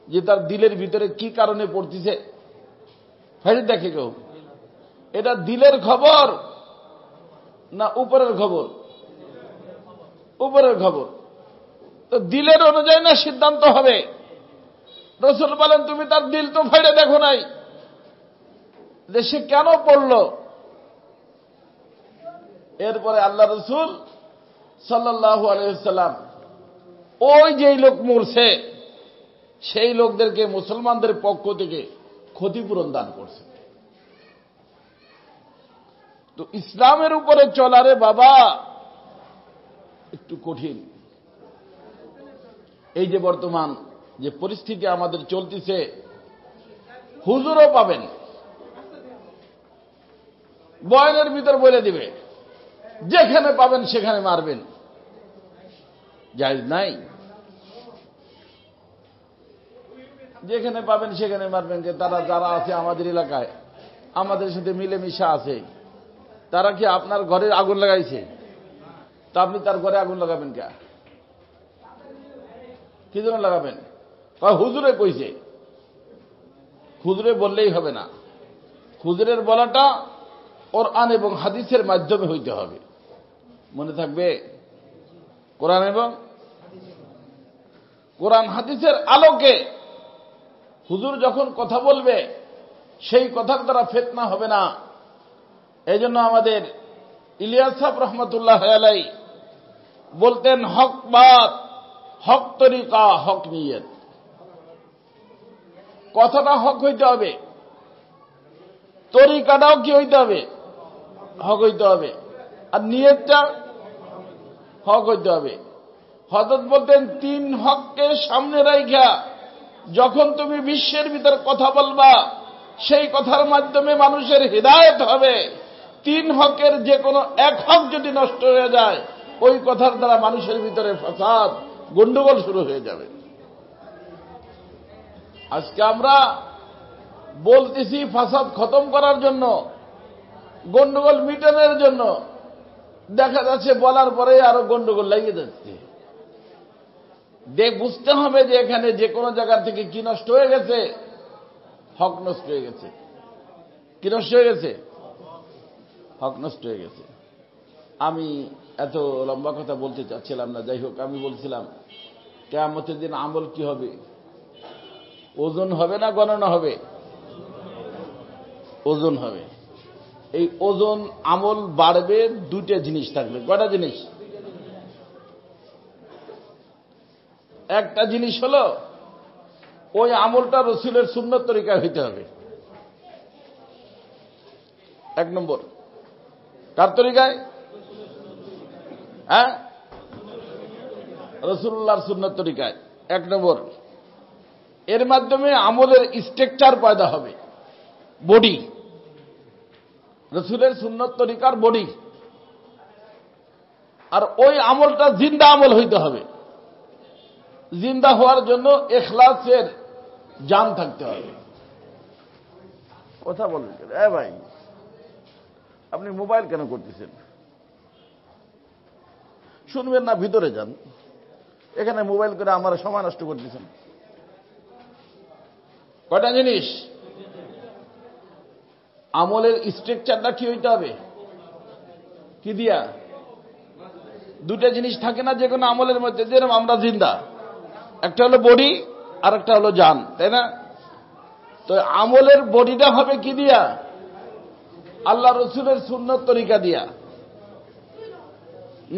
যে তার দিলের ভিতরে কি কারণে পড়তেছে, ফাইড়ে দেখে কেউ? এটা দিলের খবর না উপরের খবর? উপরের খবর। তো দিলের অনুযায়ী না সিদ্ধান্ত হবে। রাসূল বলেন তুমি তার দিল তো ফাইড়ে দেখো নাই, যে সে কেন পড়ল। এরপরে আল্লাহ রসুল সাল্লাল্লাহু আলাইহি ওয়াসাল্লাম ওই যেই লোক মরছে সেই লোকদেরকে মুসলমানদের পক্ষ থেকে ক্ষতিপূরণ দান করছে। তো ইসলামের উপরে চলারে বাবা একটু কঠিন। এই যে বর্তমান যে পরিস্থিতি আমাদের চলতেছে, হুজুরও পাবেন বয়ানের ভিতর বলে দিবে, যেখানে পাবেন সেখানে মারবেন, জায়েজ নাই। যেখানে পাবেন সেখানে মারবেন। যে তারা যারা আছে আমাদের এলাকায়, আমাদের সাথে মিলেমিশা আছে, তারা কি আপনার ঘরে আগুন লাগাইছে? তা আপনি তার ঘরে আগুন লাগাবেন কে? কি জন্য লাগাবেন? হুজুরে কইছে। হুজুরে বললেই হবে না, হুজুরের বলাটা কোরআন এবং হাদিসের মাধ্যমে হইতে হবে। মনে থাকবে, কোরআন এবং কোরআন হাদিসের আলোকে হুজুর যখন কথা বলবে, সেই কথার দ্বারা ফিতনা হবে না। এই জন্য আমাদের ইলিয়াস সাহেব রহমতুল্লাহ আলাইহি বলতেন, হক বাত, হক তরিকা, হক নিয়ত। কথাটা হক হইতে হবে, তরিকাটাও কি হইতে হবে? হক হইতে হবে, আর নিয়তটা হক হইতে হবে। হযরত বলতেন, তিন হককে সামনে রাইখা যখন তুমি বিশ্বের ভিতর কথা বলবা, সেই কথার মাধ্যমে মানুষের হিদায়াত হবে। তিন হকের যে কোনো এক হক যদি নষ্ট হয়ে যায়, ওই কথার দ্বারা মানুষের ভিতরে ফাসাদ, গন্ডগোল শুরু হয়ে যাবে। আজকে আমরা বলতেছি ফাসাদ খতম করার জন্য, গন্ডগোল মিটানোর জন্য, দেখা যাচ্ছে বলার পরে আরো গন্ডগোল লাগিয়ে যাচ্ছে। বুঝতে হবে যে এখানে যে কোনো জায়গা থেকে কি নষ্ট হয়ে গেছে? হক নষ্ট হয়ে গেছে। কি নষ্ট হয়ে গেছে? হক নষ্ট হয়ে গেছে। আমি এত লম্বা কথা বলতে চাচ্ছিলাম না, যাই হোক, আমি বলছিলাম কিয়ামতের দিন আমল কি হবে? ওজন হবে না গণনা হবে? ওজন হবে। এই ওজন আমল বাড়বে, দুইটা জিনিস থাকবে। কয়টা জিনিস? একটা জিনিস হলো ওই আমলটা রসুলের সুন্নত তরিকায় হইতে হবে। এক নম্বর, কার তরিকায়? হ্যাঁ, রাসূলুল্লাহর সুন্নত তরিকায়। এক নম্বর, এর মাধ্যমে আমলের স্ট্রাকচার পয়দা হবে, বডি, রাসূলের সুন্নত তরিকার বডি। আর ওই আমলটা জিন্দা আমল হইতে হবে। জিন্দা হওয়ার জন্য ইখলাসের জান থাকতে হবে। কথা বলবেন ভাই? আপনি মোবাইল কেন করতেছেন? শুনবেন না, ভিতরে যান। এখানে মোবাইল করে আমার সময় নষ্ট করতেছেন। কয়টা জিনিস, আমলের স্ট্রাকচারটা কি হইতে হবে? কি দিয়া? দুটা জিনিস থাকে না যে কোনো আমলের মধ্যে, যেরকম আমরা জিন্দা, একটা হলো বডি আর একটা হলো জান, তাই না? তো আমলের বডিটা হবে কি দিয়া? আল্লাহ রসুলের সুন্নত তরিকা দিয়া।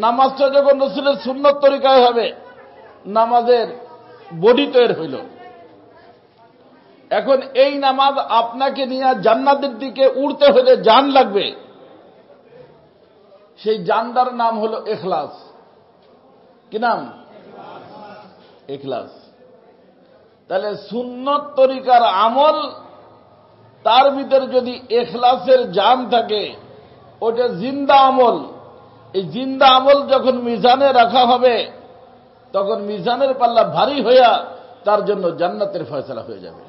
নামাজটা যখন রসুলের সুন্নত তরিকায় হবে, নামাজের বডি তৈরি হইল। এখন এই নামাজ আপনাকে নিয়ে জান্নাতের দিকে উড়তে হলে জান লাগবে। সেই জানদার নাম হলো ইখলাস। কি নাম? ইখলাস। তাহলে সুন্নত তরিকার আমল, তার ভিতরে যদি ইখলাসের জান থাকে, ওটা জিন্দা আমল। এই জিন্দা আমল যখন মিজানে রাখা হবে, তখন মিজানের পাল্লা ভারী হইয়া তার জন্য জান্নাতের ফয়সালা হয়ে যাবে।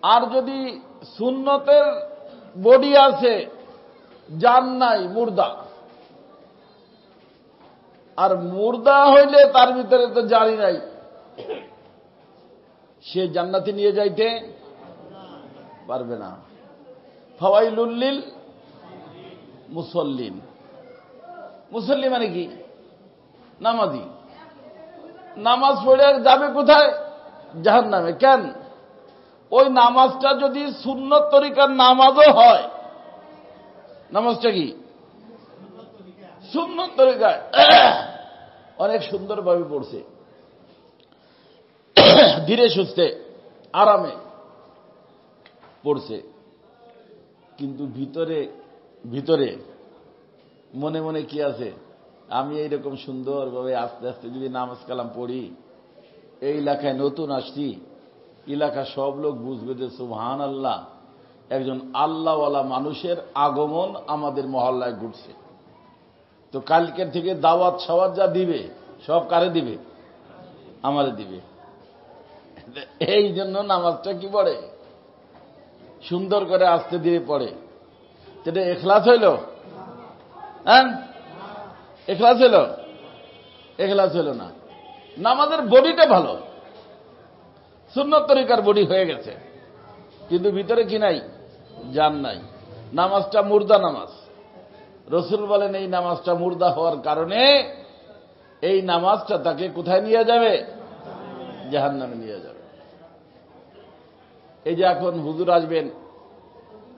আর যদি সুন্নতের বডি আছে, জান নাই, মুর্দা, আর মুর্দা হইলে তার ভিতরে তো জানি নাই, সে জান্নাতে নিয়ে যাইতে পারবে না। ফাওয়াইলুল লিল মুসল্লিন। মুসল্লি মানে কি? নামাজি। নামাজ পড়ে যাবে কোথায়? জাহান্নামে। কেন? ওই নামাজটা যদি সুন্নত তরিকার নামাজও হয়, নামাজটা কি সুন্নত তরিকায় অনেক সুন্দরভাবে পড়ছে, ধীরে সুস্থে আরামে পড়ছে, কিন্তু ভিতরে ভিতরে মনে মনে কি আছে? আমি এইরকম সুন্দরভাবে আস্তে আস্তে যদি নামাজ কালাম পড়ি, এই এলাকায় নতুন আসছি, এলাকা সব লোক বুঝবে যে সুবহানাল্লাহ, একজন আল্লাহওয়ালা মানুষের আগমন আমাদের মহল্লায় ঘটছে। তো কালকের থেকে দাওয়াত সাওয়াত যা দিবে সব কারে দিবে? আমারে দিবে। এই জন্য নামাজটা কি পড়ে? সুন্দর করে আস্তে দিয়ে পড়ে। সেটা ইখলাস হইল? হ্যাঁ, ইখলাস হইল? ইখলাস হইল না। নামাজের বডিটা ভালো, সুন্নত তরিকার বডি হয়ে গেছে, কিন্তু ভিতরে কি নাই? জান নাই। নামাজটা মুর্দা নামাজ। রসুল বলেন এই নামাজটা মুর্দা হওয়ার কারণে এই নামাজটা তাকে কোথায় নিয়ে যাবে? জাহান্নামে নিয়ে যাবে। এই যে এখন হুজুর আসবেন,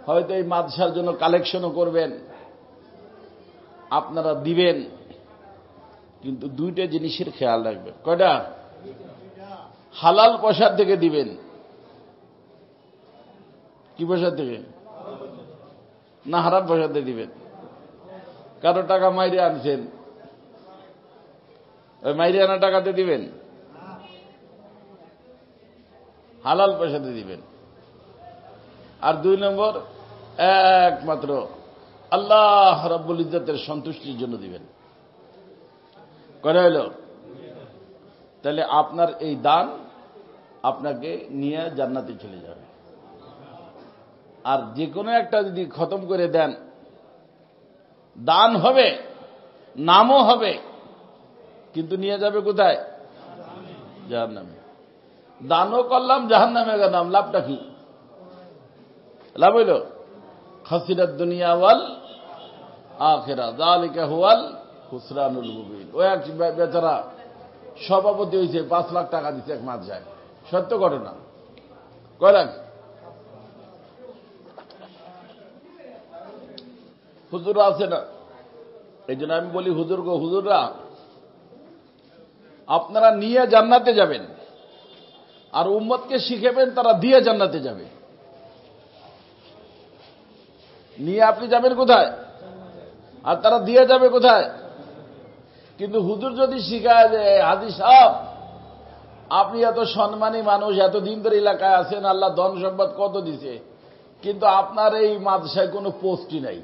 হয়তো এই মাদ্রাসার জন্য কালেকশনও করবেন, আপনারা দিবেন, কিন্তু দুইটা জিনিসের খেয়াল রাখবেন। কয়টা? হালাল পয়সার থেকে দিবেন। কি পয়সা থেকে? না হারাম পয়সাতে দিবেন। কারো টাকা মাইরে আনছেন, ওই মাইরে আনা টাকাতে দিবেন? হালাল পয়সাতে দিবেন। আর 2 নম্বর, একমাত্র আল্লাহ রাব্বুল ইজ্জতের সন্তুষ্টির জন্য দিবেন। কয়টা হইল? তাহলে আপনার এই দান আপনাকে নিয়ে জান্নাতে চলে যাবে। আর যে কোনো একটা যদি খতম করে দেন, দান হবে, নামও হবে, কিন্তু নিয়ে যাবে কোথায়? জাহান্নামে। দানও করলাম, জাহান্নামে গেলাম, লাভটা কি? লাভ হইল খাসিরাত দুনিয়া ওয়াল আখিরা যালিকা হুয়াল খুসরানুল মুবিন। ওই এক বেচারা সভাপতি হয়েছে, 5 লাখ টাকা দিচ্ছে এক মাস যায়। সত্য ঘটনা। কয় লাখ? হুজুররা আছে না? এই জন্য আমি বলি হুজুর গো, হুজুররা আপনারা নিয়ে জান্নাতে যাবেন, আর উম্মতকে শিখাবেন তারা দিয়ে জান্নাতে যাবে। নিয়ে আপনি যাবেন কোথায়? আর তারা দিয়ে যাবে কোথায়? কিন্তু হুজুর যদি শিখায় যে হাজী সাহেব আপনি এত সম্মানী মানুষ, এতদিন ধরে এলাকায় আছেন, আল্লাহ ধন সম্পদ কত দিছে, কিন্তু আপনার এই মাদ্রাসায় কোনো পোস্টই নাই।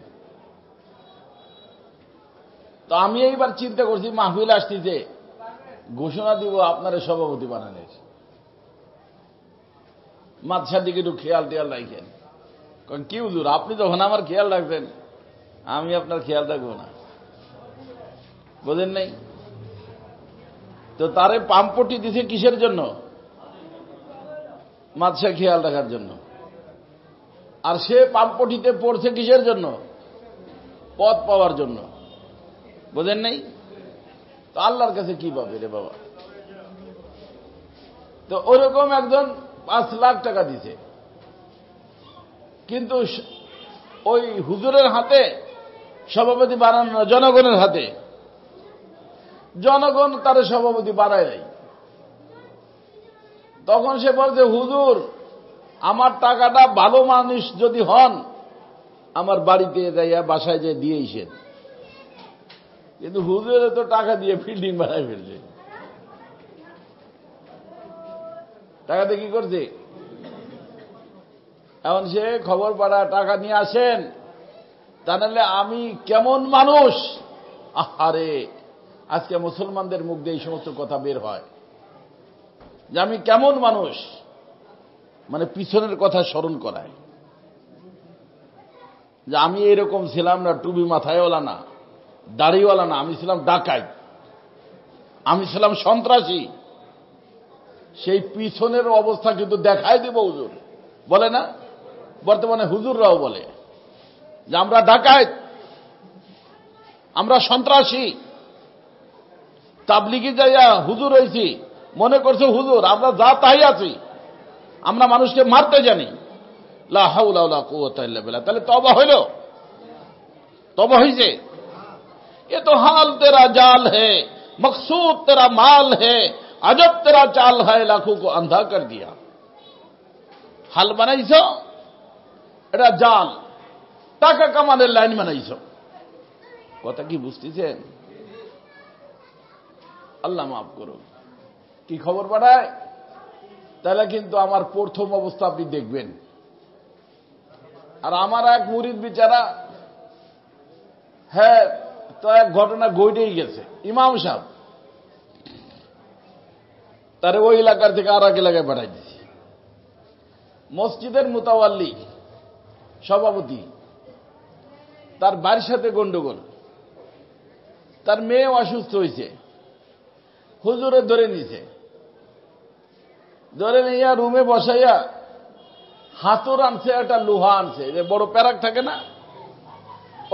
তো আমি এইবার চিন্তা করছি, মাহফিল আসতেছে, ঘোষণা দিব আপনার সভাপতি বানানোর। মাদ্রাসার দিকে একটু খেয়াল টেয়াল রাখেন। কি হুজুর, আপনি যখন আমার খেয়াল রাখবেন আমি আপনার খেয়াল রাখবো না, বোঝেন নাই? তো তারে পাম্পটি দিছে কিসের জন্য? মাদ্রাসা খেয়াল রাখার জন্য। আর সে পাম্পটিতে পড়ছে কিসের জন্য? পদ পাওয়ার জন্য, বোঝেন নাই? তো আল্লাহর কাছে কি পাবে রে বাবা? তো ওরকম একজন 5 লাখ টাকা দিছে, কিন্তু ওই হুজুরের হাতে সভাপতি বানানো, জনগণের হাতে। জনগণ তার সভাপতি বানায় নাই। তখন সে বলছে, হুজুর আমার টাকাটা ভালো মানুষ যদি হন আমার বাড়িতে যাইয়া বাসায় যে দিয়েছেন। কিন্তু হুজুরে তো টাকা দিয়ে বিল্ডিং বানায় ফেলছে। টাকাতে কি করছে? এখন সে খবর পাড়া টাকা নিয়ে আসেন, তা নাহলে আমি কেমন মানুষ। আরে আজকে মুসলমানদের মুখ দিয়ে এই সমস্ত কথা বের হয় যে আমি কেমন মানুষ, মানে পিছনের কথা স্মরণ করায় যে আমি এরকম ছিলাম না, টুপি মাথায়ওয়ালা না, দাড়িওয়ালা না, আমি ছিলাম ডাকাত, আমি ছিলাম সন্ত্রাসী। সেই পিছনের অবস্থা কিন্তু দেখাই দেব হুজুর, বলে না? বর্তমানে হুজুররাও বলে যে আমরা ডাকাত, আমরা সন্ত্রাসী। তাবলিগে যাইয়া হুজুর হয়েছি, মনে করছে হুজুর আমরা যা তাই আছি, আমরা মানুষকে মারতে জানি। লা হাওলা ওয়ালা কুওয়াতা ইল্লা বিল্লাহ। তাহলে তওবা হইল? তওবা হইছে? ये तो हाल तेरा जाल है, मकसूद तेरा माल है, अजब तेरा चाल है, लाखों को अंधा कर दिया। हाल বানাইছো, এটা জাল, টাকা কামানোর লাইন বানাইছো। কথা কি বুঝতেছেন? আল্লাহ মাফ করুন। কি খবর পাঠায়? তাহলে কিন্তু আমার প্রথম অবস্থা আপনি দেখবেন। আর আমার এক মুরিদ বিচারা, হ্যাঁ তো এক ঘটনা ঘটেই গেছে। ইমাম সাহেব তারে ওই এলাকার থেকে আর এক এলাকায় পাঠাই দিয়েছে। মসজিদের মুতাওয়াল্লি সভাপতি, তার বাড়ির সাথে গন্ডগোল, তার মেয়ে অসুস্থ হয়েছে, হুজুরে ধরে নিছে, ধরে নিয়ে রুমে বসাইয়া হাতুর আনছে, একটা লোহা আনছে, যে বড় প্যারাক থাকে না,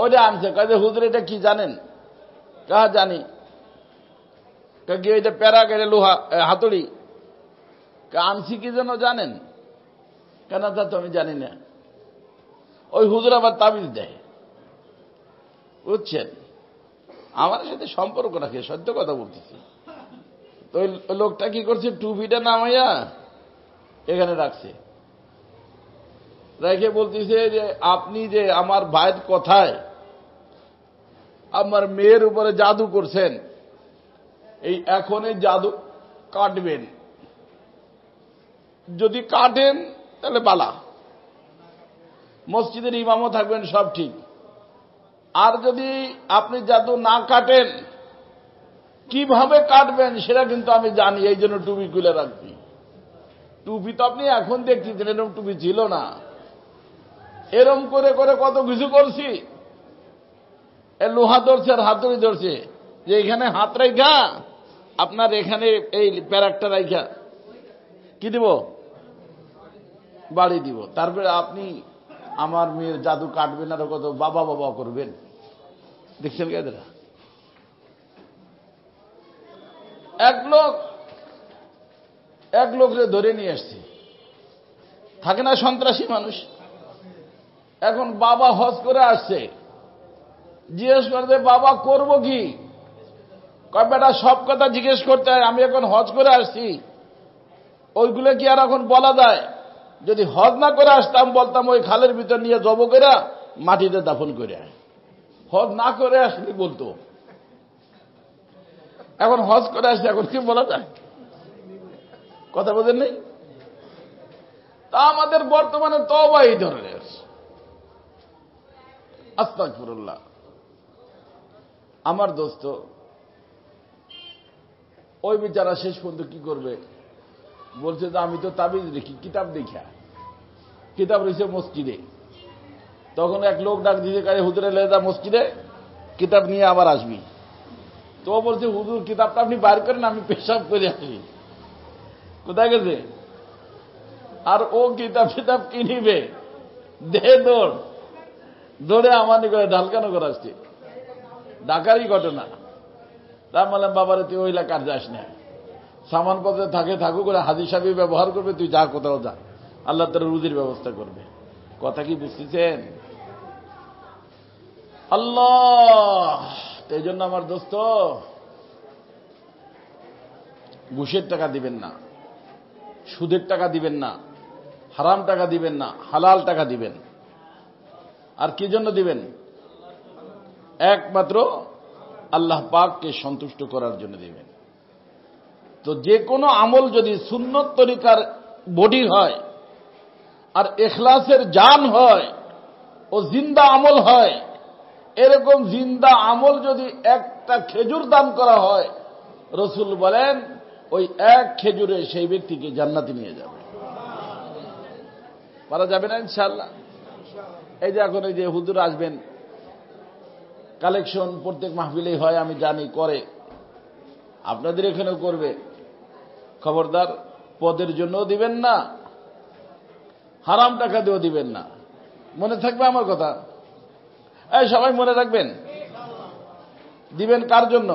ওইটা আনছে। কাজে হুজুর এটা কি জানেন? কাহা জানি। কি এটা প্যারাক, এটা লোহা, হাতুড়ি। আনছি কি যেন জানেন? কেন তা তো আমি জানি না। ওই হুজুর আবার তাবিজ দেয়, বুঝছেন? আমার সাথে সম্পর্ক রাখে, সত্য কথা বলতেছি। তো ওই লোকটা কি করছে, টুপিটা নামাইয়া এখানে রাখছে, রেখে বলতেছে যে আপনি যে আমার ভাইয়ের কথায় আমার মেয়ের উপরে জাদু করছেন, এই এখনই জাদু কাটবেন, যদি কাটেন তাহলে বালা, মসজিদের ইমামও থাকবেন, সব ঠিক। আর যদি আপনি জাদু না কাটেন, কিভাবে কাটবেন সেটা কিন্তু আমি জানি, এই জন্য টুপি খুলে রাখবি। টুপি তো আপনি এখন দেখতেছেন, এরকম টুপি ছিল না। এরম করে করে কত কিছু করছি। এ লোহা ধরছে আর হাতুড়ি ধরছে, যে এখানে হাত রাইখা আপনার এখানে এই প্যারাকটা রাইখা কি দিব, বাড়ি দিব। তারপরে আপনি আমার মেয়ের জাদু কাটবেন আর কত বাবা বাবা করবেন। দেখছেন কেদরা? এক লোকরে ধরে নিয়ে আসছে, থাকে না সন্ত্রাসী মানুষ। এখন বাবা হজ করে আসছে, জিজ্ঞেস করতে বাবা করব কি? কয় বেটা সব কথা জিজ্ঞেস করতে হয়, আমি এখন হজ করে আসছি, ওইগুলো কি আর এখন বলা যায়? যদি হজ না করে আসতাম বলতাম ওই খালের ভিতর নিয়ে জব করে মাটিতে দাফন করে। হজ না করে আসলে বলতো, এখন হজ করে আসছে, এখন কি বলা যায়? কথা বোঝেন নেই? তা আমাদের বর্তমানে তওবা এই ধরনের। আস্তাগফিরুল্লাহ। আমার দোস্ত ওই বেচারা শেষ পর্যন্ত কি করবে, বলছে যে আমি তো তাবিজ লিখি, কিতাব দেখা, কিতাব রয়েছে মসজিদে, তখন এক লোক ডাক দিতে কারে হুজুরে লেজা মসজিদে কিতাব নিয়ে আবার আসবি। তো বলছে হুজুর কিতাবটা আপনি বার করেন, আমি পেশাব করে আসি। কোথায় গেছে? আর ও কিতাব কিনিবে, দে দৌড়, দৌড়ে আমানি করে ঢালকানো করে আসছে। ঢাকারই ঘটনা। তা বললাম বাবারে তুই ওইলা কার যাস না, সামানপত্রে থাকুক করে হাজির সাহেব ব্যবহার করবে, তুই যা কোথাও যা, আল্লাহ তার রুজির ব্যবস্থা করবে। কথা কি বুঝতেছেন? আল্লাহ। এই জন্য আমার দোস্ত, ঘুষের টাকা দিবেন না, সুদের টাকা দিবেন না, হারাম টাকা দিবেন না, হালাল টাকা দিবেন। আর কি জন্য দিবেন? একমাত্র আল্লাহ পাককে সন্তুষ্ট করার জন্য দিবেন। তো যে কোনো আমল যদি সুন্নত তরিকার বডি হয় আর ইখলাসের জান হয়, ও জিন্দা আমল হয়, এরকম জিন্দা আমল যদি একটা খেজুর দান করা হয়, রসুল বলেন ওই এক খেজুরে সেই ব্যক্তিকে জান্নাতে নিয়ে যাবে। পারা যাবে না ইনশাআল্লাহ? এই যে এখন এই যে হুজুর আসবেন, কালেকশন প্রত্যেক মাহফিলেই হয়, আমি জানি করে, আপনাদের এখানেও করবে। খবরদার, পদের জন্যও দিবেন না, হারাম টাকা দিয়েও দিবেন না। মনে থাকবে আমার কথা? এই সবাই মনে রাখবেন। দিবেন কার জন্য?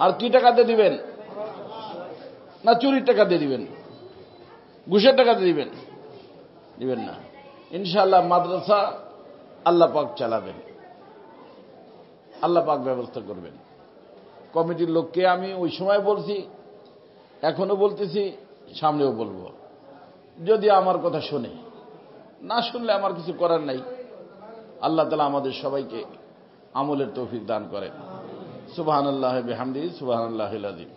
আর কি টাকা দিয়ে দিবেন? না চুরির টাকা দিয়ে দিবেন, ঘুষের টাকা দিয়ে দিবেন? দিবেন না। ইনশাআল্লাহ মাদ্রাসা আল্লাহ পাক চালাবেন, আল্লাহ পাক ব্যবস্থা করবেন। কমিটির লোককে আমি ওই সময় বলছি, এখনো বলতেছি, সামনেও বলবো, যদি আমার কথা শোনে, না শুনলে আমার কিছু করার নাই। আল্লাহ তাআলা আমাদের সবাইকে আমলের তৌফিক দান করেন। সুবহানাল্লাহি ওয়া বিহামদিহি, সুবহানাল্লাহিল আযীম।